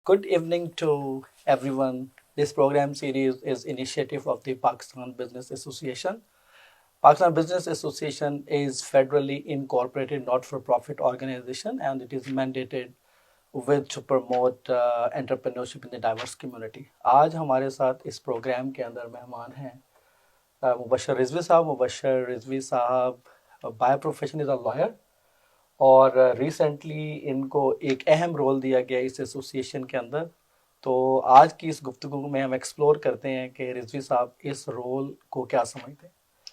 Good evening to everyone. This program series is initiative of the Pakistan Business Association. Pakistan Business Association is federally incorporated not-for-profit organization and it is mandated with to promote entrepreneurship in the diverse community. आज हमारे साथ इस programme के अंदर मेहमान हैं मुबशर रिजवी साहब। मुबशर रिजवी साहब by profession is a lawyer और रिसेंटली इनको एक अहम रोल दिया गया इस एसोसिएशन के अंदर। तो आज की इस गुफ्तगू में हम एक्सप्लोर करते हैं कि रिजवी साहब इस रोल को क्या समझते हैं।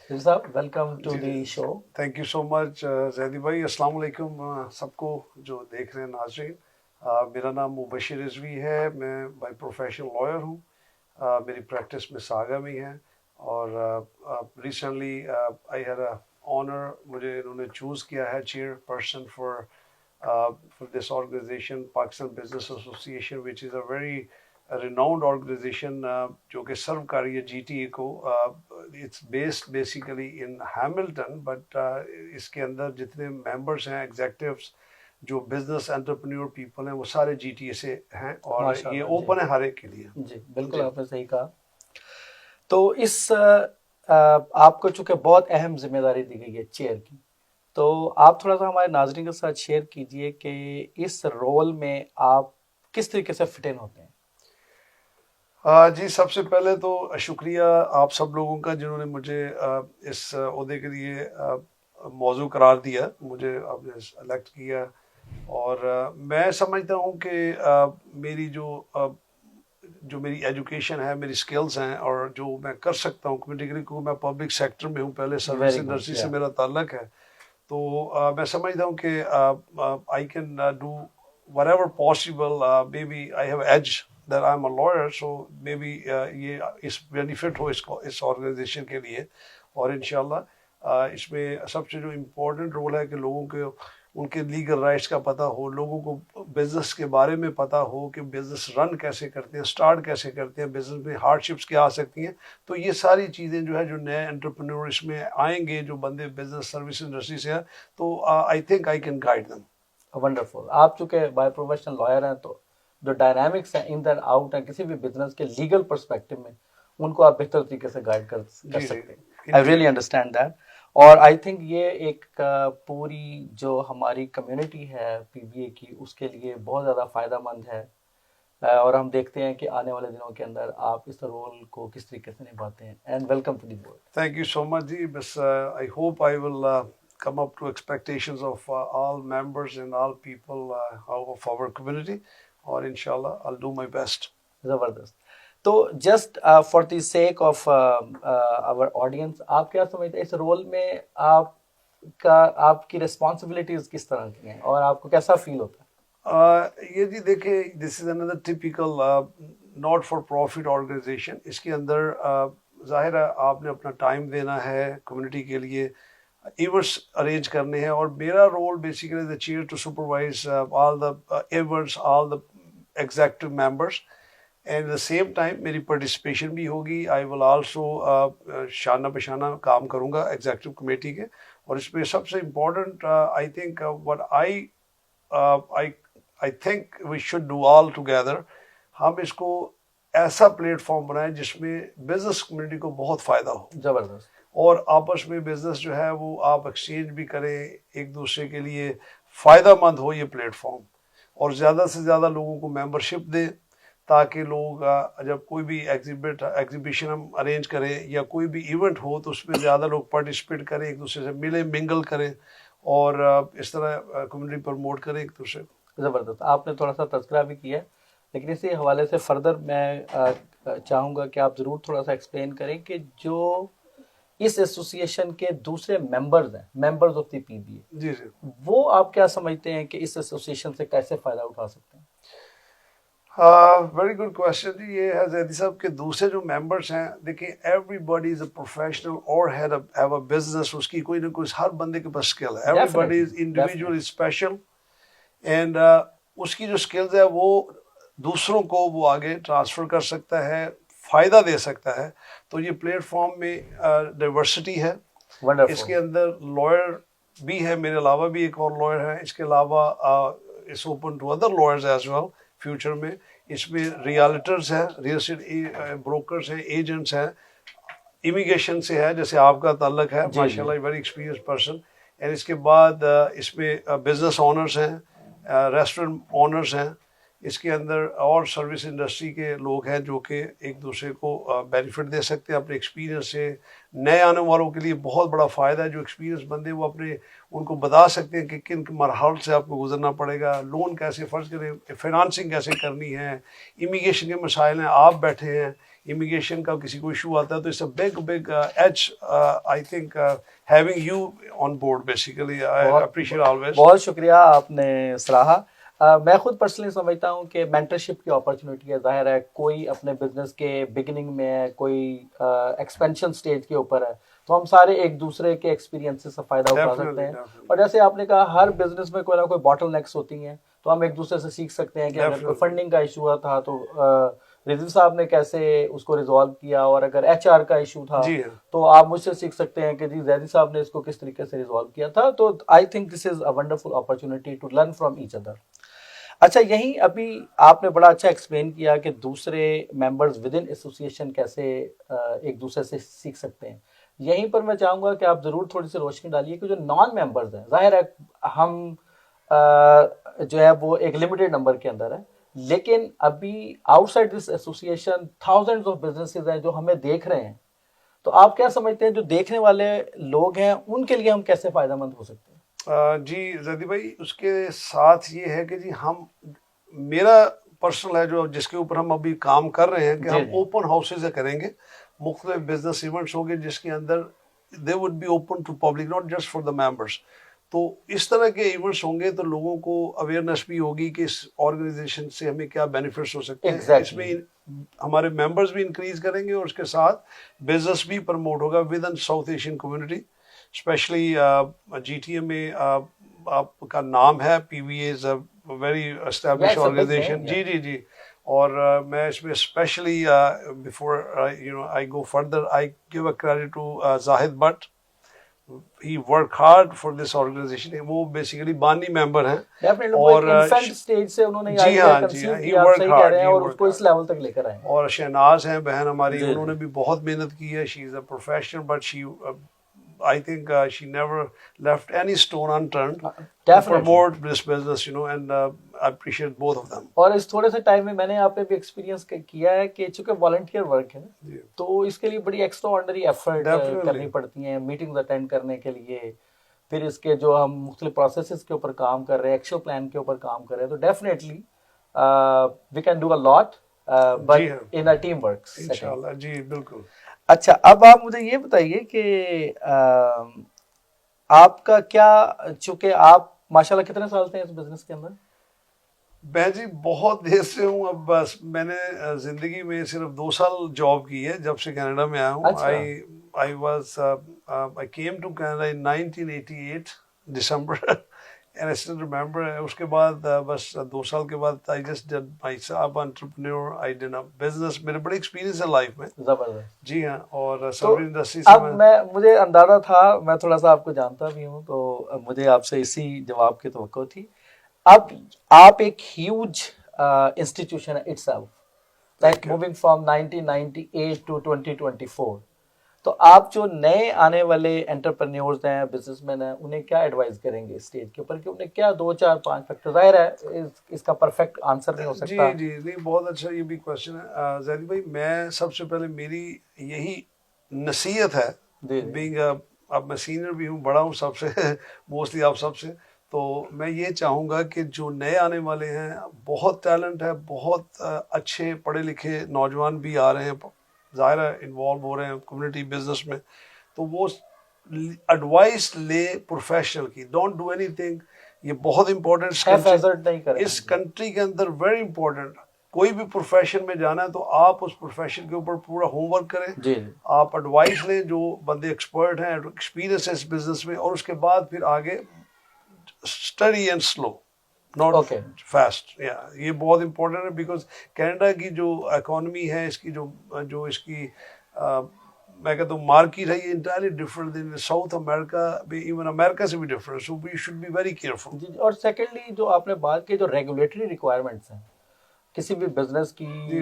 रिजवी साहब, welcome to the show. Thank you so much Zaidi भाई। अस्सलाम वालेकुम सबको जो देख रहे हैं नाज़रीन। मेरा नाम मुबशर रिजवी है। मैं बाय प्रोफेशन लॉयर हूँ। मेरी प्रैक्टिस में सागा में है और recently I had a honour, मुझे इन्होंने चूज़ किया है chair person for this organisation Pakistan business association which is a very renowned organization जो कि सर्व कर रही है GTA को। It's based basically in Hamilton but इसके अंदर जितने मेंबर्स हैं, एग्जेक्टिव्स, जो बिजनेस एंटरप्रेन्योर पीपल हैं, वो सारे GTA से हैं और ये माशाल्लाह जी। ओपन है हर एक के लिए। जी बिल्कुल, आपने सही कहा। तो इस आपको चूंकि बहुत अहम जिम्मेदारी दी गई है चेयर की, तो आप थोड़ा सा हमारे नाजरीन के साथ शेयर कीजिए कि इस रोल में आप किस तरीके से फिट इन होते हैं। जी, सबसे पहले तो शुक्रिया आप सब लोगों का जिन्होंने मुझे इस ओहदे के लिए मौजू करार दिया, मुझे आपने सेलेक्ट किया। और मैं समझता हूँ कि मेरी जो मेरी एजुकेशन है, मेरी स्किल्स हैं और जो मैं कर सकता हूँ कम्युनिटी के लिए, क्योंकि मैं पब्लिक सेक्टर में हूँ, पहले सर्विस इंडस्ट्री से मेरा ताल्लुक है। तो मैं समझता हूँ कि I can do whatever possible. Maybe I have edge that I'm a lawyer, so maybe ये इस बेनिफिट हो इस ऑर्गेनाइजेशन के लिए। और इंशाल्लाह इसमें सबसे जो इम्पोर्टेंट रोल है कि लोगों के उनके लीगल राइट्स का पता हो, लोगों को बिजनेस के बारे में पता हो कि बिजनेस रन कैसे करते हैं, स्टार्ट कैसे करते हैं, बिजनेस में हार्डशिप्स क्या आ सकती हैं। तो ये सारी चीज़ें जो है, जो नए एंटरप्रेन्योर इसमें आएंगे, जो बंदे बिजनेस सर्विस इंडस्ट्री से हैं, तो I think I can guide them. Wonderful. आप चूंकि बाय प्रोफेशनल लॉयर हैं, तो जो डायनामिक्स हैं इन एंड आउट हैं किसी भी बिजनेस के लीगल पर्सपेक्टिव में, उनको आप बेहतर तरीके से गाइड कर सकते हैं। I really understand that. और आई थिंक ये एक पूरी जो हमारी कम्युनिटी है पीबीए की, उसके लिए बहुत ज़्यादा फ़ायदेमंद है। और हम देखते हैं कि आने वाले दिनों के अंदर आप इस रोल को किस तरीके से निभाते हैं। And welcome to the board. Thank you so much ji. बस I hope I will come up to expectations of all members and all people of our community, और इंशाल्लाह I'll do my best. ज़बरदस्त। तो just for the sake of our audience, आप क्या समझते हैं इस रोल में आपकी रिस्पॉन्सिबिलिटीज किस तरह की हैं और आपको कैसा फील होता है? ये जी देखिए, this is another typical not for profit organisation. इसके अंदर जाहिर है आपने अपना टाइम देना है कम्युनिटी के लिए, इवेंट्स अरेंज करने हैं, और मेरा role basically the chair to supervise all the events, all the executive members, and the same time मेरी पार्टिसिपेशन भी होगी। आई विल आल्सो शाना बशाना काम करूँगा एग्जेक्टिव कमेटी के। और इसमें सबसे important I think what I think we should do all together, हम इसको ऐसा प्लेटफॉर्म बनाएं जिसमें बिजनेस कम्युनिटी को बहुत फ़ायदा हो, ज़बरदस्त, और आपस में बिजनेस जो है वो आप एक्सचेंज भी करें, एक दूसरे के लिए फ़ायदा मंद हो ये प्लेटफॉर्म, और ज़्यादा से ज़्यादा लोगों को मेंबरशिप दें, ताकि लोग जब कोई भी एग्जीबिशन हम अरेंज करें या कोई भी इवेंट हो तो उसमें ज़्यादा लोग पार्टिसिपेट करें, एक दूसरे से मिले मिंगल करें, और इस तरह कम्युनिटी प्रमोट करें एक दूसरे को। ज़बरदस्त। आपने थोड़ा सा तज़किरा भी किया है, लेकिन इसी हवाले से फर्दर मैं चाहूँगा कि आप ज़रूर थोड़ा सा एक्सप्लेन करें कि जो इस एसोसिएशन के दूसरे मेंबर्स हैं, मेंबर्स ऑफ द पीबीए, जी जी, वो आप क्या समझते हैं कि इस एसोसिएशन से कैसे फ़ायदा उठा सकते हैं? वेरी गुड क्वेश्चन जी। ये है जैदी साहब के दूसरे जो मेंबर्स हैं, देखिए एवरीबॉडी इज अ प्रोफेशनल और हैव अ बिजनेस, उसकी कोई ना कोई, हर बंदे के पास स्किल है। Everybody is individual, is special, and उसकी जो स्किल्स है वो दूसरों को वो आगे ट्रांसफ़र कर सकता है, फ़ायदा दे सकता है। तो ये प्लेटफॉर्म में डाइवर्सिटी है। इसके अंदर लॉयर भी है, मेरे अलावा भी एक और लॉयर है। इसके अलावा it's open to other lawyers as well future में। इसमें रियल्टर्स हैं, रियल एस्टेट ब्रोकर्स हैं, एजेंट्स हैं, इमिग्रेशन से है जैसे आपका ताल्लुक है, माशाल्लाह वेरी एक्सपीरियंस पर्सन। एंड इसके बाद इसमें बिजनेस ओनर्स हैं, रेस्टोरेंट ओनर्स हैं, इसके अंदर और सर्विस इंडस्ट्री के लोग हैं जो कि एक दूसरे को बेनिफिट दे सकते हैं अपने एक्सपीरियंस से। नए आने वालों के लिए बहुत बड़ा फ़ायदा है, जो एक्सपीरियंस बंदे वो अपने उनको बता सकते हैं कि किन मरहल से आपको गुजरना पड़ेगा, लोन कैसे फ़र्ज करें, फाइनेंसिंग कैसे करनी है, इमिग्रेशन के मसाइल हैं, आप बैठे हैं, इमिग्रेशन का किसी को इशू आता है तो it's a big edge I think having you on board basically. I appreciate always. बहुत शुक्रिया आपने सराहा। मैं खुद पर्सनली समझता हूँ कि मेंटरशिप की अपॉर्चुनिटी है। जाहिर है कोई अपने बिजनेस के बिगिनिंग में है, कोई एक्सपेंशन स्टेज के ऊपर है, तो हम सारे एक दूसरे के एक्सपीरियंस से फायदा उठा सकते हैं। और जैसे आपने कहा हर बिजनेस में कोई ना कोई बॉटल नेक्स होती हैं, तो हम एक दूसरे से सीख सकते हैं कि अगर कोई फंडिंग का इशू हुआ था तो रिजवी साहब ने कैसे उसको रिजॉल्व किया, और अगर एचआर का इशू था तो आप मुझसे सीख सकते हैं कि जी जैदी साहब ने इसको किस तरीके से रिजॉल्व किया था। तो I think this is a wonderful opportunity to learn from each other. अच्छा, यही अभी आपने बड़ा अच्छा एक्सप्लेन किया कि दूसरे मेंबर्स विद इन एसोसिएशन कैसे एक दूसरे से सीख सकते हैं। यहीं पर मैं चाहूँगा कि आप ज़रूर थोड़ी सी रोशनी डालिए कि जो नॉन मेंबर्स हैं, जाहिर है हम जो है वो एक लिमिटेड नंबर के अंदर है, लेकिन अभी outside this association thousands of businesses हैं जो हमें देख रहे हैं। तो आप क्या समझते हैं जो देखने वाले लोग हैं उनके लिए हम कैसे फ़ायदेमंद हो सकते हैं? जी जैदी भाई, उसके साथ ये है कि जी हम मेरा पर्सनल है जो जिसके ऊपर हम अभी काम कर रहे हैं कि हम ओपन हाउसेज करेंगे, मुख्तलिफ बिजनेस इवेंट्स होंगे जिसके अंदर they would be open to public, not just for the members. तो इस तरह के इवेंट्स होंगे तो लोगों को अवेयरनेस भी होगी कि इस ऑर्गेनाइजेशन से हमें क्या बेनिफिट्स हो सकते हैं। इसमें हमारे मेंबर्स भी इंक्रीज करेंगे और उसके साथ बिजनेस भी प्रमोट होगा within south Asian community. Specially GTA में आपका नाम है, PVA is a very establish organization. जी जी जी। और मैं इसमें specially before you know I go further, I give a credit to Zahid Bhatt. He worked hard for this organization. वो बेसिकली बानी मेंबर हैं और इन्फेंट स्टेज से उन्होंने जी हाँ जी हाँ, he worked hard, और उसको इस लेवल तक लेकर आए। और शहनाज हैं बहन हमारी, उन्होंने भी बहुत मेहनत की है। She is a professional but she I think she never left any stone unturned to promote this business, you know, and I appreciate both of them. और इस थोड़े से टाइम में मैंने यहाँ पे भी एक्सपीरियंस किया है कि चूंकि वॉलंटियर वर्क है ना, तो इसके लिए बड़ी एक्स्ट्रा ऑर्डिनरी एफर्ट करनी पड़ती हैं, मीटिंग्स अटेंड करने के लिए। फिर इसके जो हम मुख्तलिफ प्रोसेसेस के ऊपर काम कर रहे हैं, एक्शन प्लान के ऊपर काम कर रहे हैं, तो definitely we can do a lot but in a team work. इंशाल्लाह जी, बिल्कुल। अच्छा, अब आप मुझे ये बताइए कि आपका क्या, चूंकि आप माशाल्लाह कितने साल से हैं इस बिजनेस के अंदर? मैं जी बहुत देर से हूँ। अब बस मैंने जिंदगी में सिर्फ 2 साल जॉब की है जब से कनाडा में आया हूँ। I came to Canada in 1988 December and I still remember। उसके बाद बस 2 साल के बाद I just did myself entrepreneur, I did a business। मेरे बड़े एक्सपीरियंस है लाइफ में, जबरदस्त। जी हाँ। और सर्विस इंडस्ट्री से अब मुझे अंदाजा था, मैं थोड़ा सा आपको जानता भी हूँ, तो मुझे आपसे इसी जवाब की तवक्को थी। अब आप एक ह्यूज इंस्टीट्यूशन है itself, like moving from 1998 to 2024। तो आप जो नए आने वाले एंटरप्रेन्योर्स हैं, बिजनेसमैन हैं, उन्हें क्या एडवाइस करेंगे स्टेज के ऊपर कि उन्हें क्या 2 4 5 फैक्टर, जाहिर है इसका परफेक्ट आंसर नहीं हो सकता। जी जी नहीं, बहुत अच्छा ये भी क्वेश्चन है जैदी भाई। मैं सबसे पहले मेरी यही नसीहत है, बीइंग अब मैं सीनियर भी हूँ, बड़ा हूँ सबसे मोस्टली आप सबसे, तो मैं ये चाहूँगा कि जो नए आने वाले हैं, बहुत टैलेंट है, बहुत अच्छे पढ़े लिखे नौजवान भी आ रहे हैं, ज़ाहिर है इन्वॉल्व हो रहे हैं कम्युनिटी बिजनेस में, तो वो एडवाइस ले प्रोफेशनल की। डोंट डू एनीथिंग, ये बहुत इंपॉर्टेंट इस कंट्री के अंदर, वेरी इंपॉर्टेंट। कोई भी प्रोफेशन में जाना है तो आप उस प्रोफेशन के ऊपर पूरा होमवर्क करें, आप एडवाइस लें जो बंदे एक्सपर्ट हैं, एक्सपीरियंस है इस बिजनेस में, और उसके बाद फिर आगे study and slow, not fast. ये बहुत इंपॉर्टेंट है बिकॉज कनाडा की जो इकोनॉमी है, इसकी जो इसकी मैं कहता हूँ मार्केट है, ये entirely different in South America, even America से भी different, so we should be very careful. और सेकेंडली जो आपने बात की, जो रेगुलेटरी रिक्वायरमेंट्स हैं, किसी भी बिजनेस की जी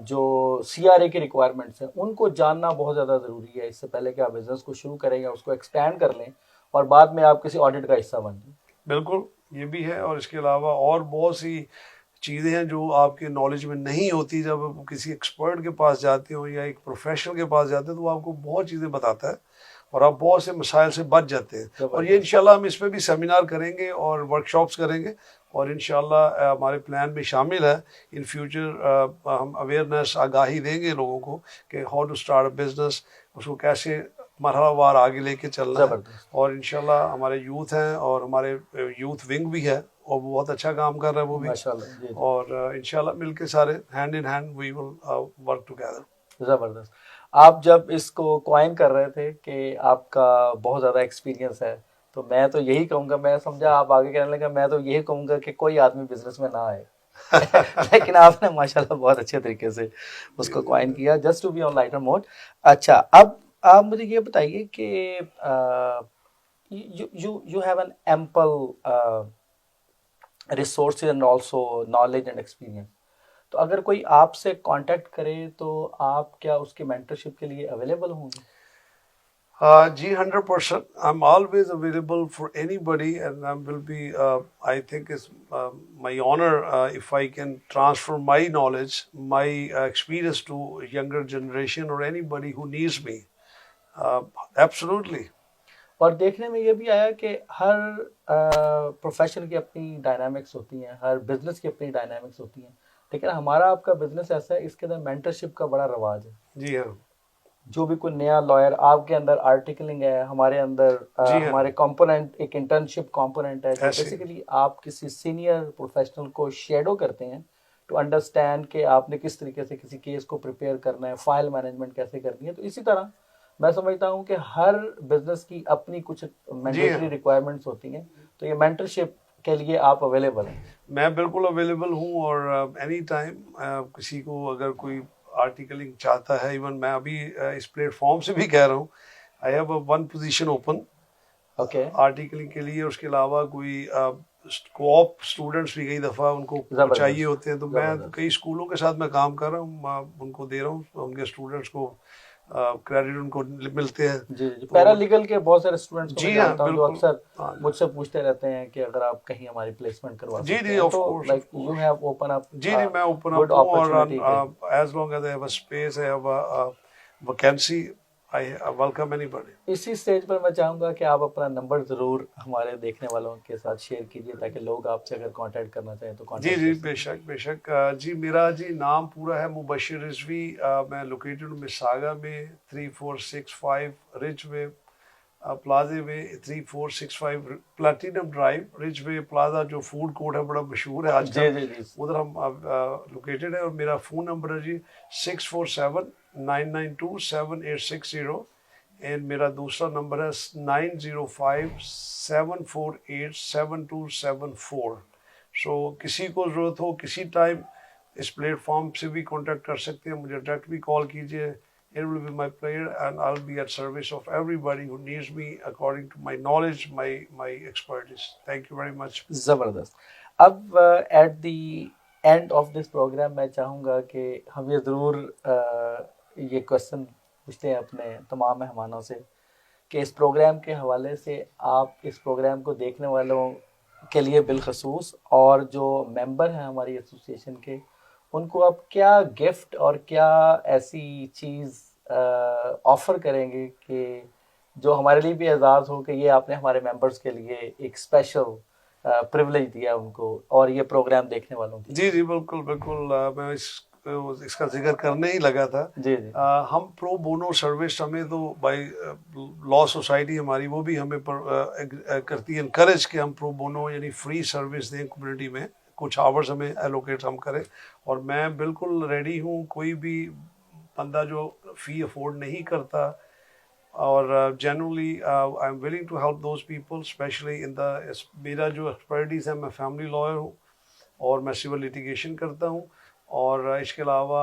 जो CRA की रिक्वायरमेंट्स हैं उनको जानना बहुत ज़्यादा ज़रूरी है। इससे पहले कि आप बिजनेस को शुरू करेंगे उसको एक्सपैंड कर लें और बाद में आप किसी ऑडिट का हिस्सा बन जाए। बिल्कुल, ये भी है। और इसके अलावा और बहुत सी चीज़ें हैं जो आपके नॉलेज में नहीं होती। जब आप किसी एक्सपर्ट के पास जाते हो या एक प्रोफेशनल के पास जाते हो तो वो आपको बहुत चीज़ें बताता है और आप बहुत से मसाइल से बच जाते हैं। और ये जबरदस्त। इंशाल्लाह हम इस पे भी सेमिनार करेंगे और वर्कशॉप्स करेंगे और इंशाल्लाह हमारे प्लान में शामिल है इन फ्यूचर हम अवेयरनेस आगाही देंगे लोगों को कि how to start a business, उसको कैसे मरहलावार आगे लेके चलना है। जबरदस्त। और इंशाल्लाह हमारे यूथ हैं और हमारे यूथ विंग भी है और वो बहुत अच्छा काम कर रहा है वो भी। माशाल्लाह। जी जी। और इंशाल्लाह मिलके सारे hand in hand we will work together. जबरदस्त। आप जब इसको क्वाइन कर रहे थे कि आपका बहुत ज़्यादा एक्सपीरियंस है, तो मैं तो यही कहूँगा, मैं समझा आप आगे कहने लगा मैं तो यही कहूँगा कि कोई आदमी बिजनेस में ना आए। लेकिन आपने माशाल्लाह बहुत अच्छे तरीके से उसको क्वाइन किया। Just to be on lighter mode. अच्छा, अब आप मुझे ये बताइए कि you have an ample resources and also knowledge and experience। तो अगर कोई आपसे कांटेक्ट करे तो आप क्या उसकी मेंटरशिप के लिए अवेलेबल होंगे? जी 100%, I am always available for anybody and I will be I think it's my honour if I can transfer my knowledge my experience to younger generation और anybody who needs me. Absolutely. और देखने में ये भी आया कि हर profession की अपनी डायनामिक्स होती हैं, हर बिजनेस की अपनी डायनामिक्स होती हैं, लेकिन हमारा आपका बिजनेस ऐसा है इसके अंदर मेंटरशिप का बड़ा रवाज है। जी हाँ। जो भी कोई नया लॉयर, आपके अंदर आर्टिकलिंग है, हमारे अंदर जी हाँ। हमारे कंपोनेंट एक इंटर्नशिप कंपोनेंट है जो ऐसे बेसिकली आप किसी सीनियर प्रोफेशनल को शेडो करते हैं टू अंडरस्टैंड कि आपने किस तरीके से किसी केस को प्रिपेयर करना है, फाइल मैनेजमेंट कैसे करनी है। तो इसी तरह मैं समझता हूँ कि हर बिजनेस की अपनी कुछ जी मैंडेटरी हाँ। रिक्वायरमेंट्स होती हैं, तो ये मेंटरशिप के लिए आप अवेलेबल हैं। मैं बिल्कुल अवेलेबल हूँ और एनी टाइम किसी को अगर कोई आर्टिकलिंग चाहता है, इवन मैं अभी इस प्लेटफॉर्म से भी कह रहा हूँ, I have one position open okay. Articling के लिए। उसके अलावा कोई कोऑप स्टूडेंट्स भी कई दफ़ा उनको चाहिए जबरदस्त। होते हैं तो मैं जबरदस्त। कई स्कूलों के साथ मैं काम कर रहा हूँ, उनको दे रहा हूँ, उनके स्टूडेंट्स को क्रेडिट उनको मिलते हैं। जी जी। तो पैरालीगल के बहुत सारे स्टूडेंट्स को मैं जी हाँ जानता हूँ जो बिल्कुल। अक्सर हाँ मुझसे पूछते रहते हैं कि अगर आप कहीं हमारी प्लेसमेंट करवा जी सकते जी, हैं, ऑफ तो course of like you course. Have open up जी जी, मैं ओपन गुड अप हूँ और अपॉर्चुनिटी के। As long as I have a space, I have a vacancy, I welcome anybody. इसी स्टेज पर मैं चाहूंगा कि आप अपना नंबर ज़रूर हमारे देखने वालों के साथ शेयर कीजिए ताकि लोग आपसे अगर कांटेक्ट करना चाहें तो जी कांटेक्ट जी कर सकें। बेशक बेशक। जी मेरा जी नाम पूरा है मुबशिर रिजवी। मैं लोकेटेड हूँ मिसागा में 3465 रिच वे प्लाजे में, 3465 प्लेटिनम ड्राइव रिच वे प्लाजा, जो फूड कोर्ट है बड़ा मशहूर है जी आजकल, जी जी। उधर हम लोकेटेड है। और मेरा फ़ोन नंबर है जी 6479927860 एंड मेरा दूसरा नंबर है 9057487274। सो किसी को ज़रूरत हो किसी टाइम इस प्लेटफॉर्म से भी कांटेक्ट कर सकते हैं, मुझे डायरेक्ट भी कॉल कीजिए। It will be my pleasure and I'll be at service of everybody who needs me according to my knowledge, my expertise. Thank you very much. ज़बरदस्त। अब at the end of this programme मैं चाहूँगा कि हम ये ज़रूर ये question पूछते हैं अपने तमाम मेहमानों से कि इस प्रोग्राम के हवाले से आप इस प्रोग्राम को देखने वालों के लिए बिलखसूस और जो मेंबर हैं हमारी एसोसिएशन के, उनको आप क्या गिफ्ट और क्या ऐसी चीज़ ऑफ़र करेंगे कि जो हमारे लिए भी एजाज़ हो कि ये आपने हमारे मेंबर्स के लिए एक स्पेशल प्रिविलेज दिया उनको और ये प्रोग्राम देखने वालों के लिए। जी जी बिल्कुल बिल्कुल। मैं इसका जिक्र करने ही लगा था। जी जी। हम प्रो बोनो सर्विस, हमें तो बाई लॉ सोसाइटी हमारी वो भी हमें करती है इनकरेज कि हम प्रो बोनो यानी फ्री सर्विस दें कम्युनिटी में, कुछ आवर्स हमें एलोकेट हम करें। और मैं बिल्कुल रेडी हूँ, कोई भी बंदा जो फ़ी अफोर्ड नहीं करता और generally I am willing to help those people specially in the, मेरा जो एक्सपर्टीज़ है, मैं फैमिली लॉयर हूँ और मैं सिविल लिटिगेशन करता हूँ। और इसके अलावा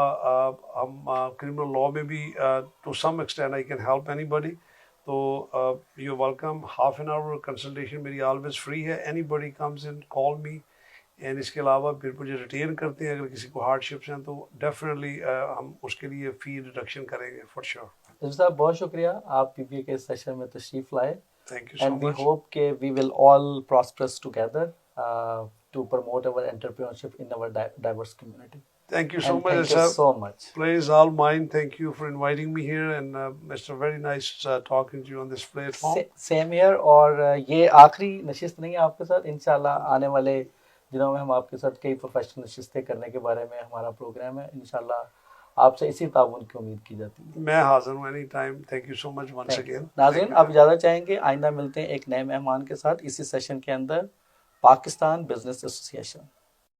हम क्रिमिनल लॉ में भी to some extent I can help anybody. तो you welcome, half an hour consultation मेरी ऑलवेज फ्री है। Anybody comes in call me and इसके अलावा फिर मुझे रिटेन करते हैं, अगर किसी को हार्डशिप्स हैं तो डेफिनेटली हम उसके लिए फ़ी रिडक्शन करेंगे फॉर श्योर। रशीद साहब बहुत शुक्रिया, आप पीबीए के सेशन में तशरीफ लाए। Thank you so and we much. Hope के we will all prosperous together to promote our entrepreneurship in our diverse community. Thank you so And much, thank you sir. so much. Please, all mine. Thank you for inviting me here, and Mr. Very nice talking to you on this platform. Same year. और ये आखिरी नशिस्त नहीं है आपके साथ, इंशाल्लाह आने वाले दिनों में हम आपके साथ कई प्रोफेशनल नशिस्तें करने के बारे में हमारा प्रोग्राम है। इंशाल्लाह आपसे इसी ताउन की उम्मीद की जाती है। मैं हाजिर हूँ any time. Thank you so much once again. नाज़रीन, आप इजाज़त चाहेंगे, आइंदा मिलते हैं एक नए मेहमान के साथ इसी सेशन के अंदर। Pakistan business association.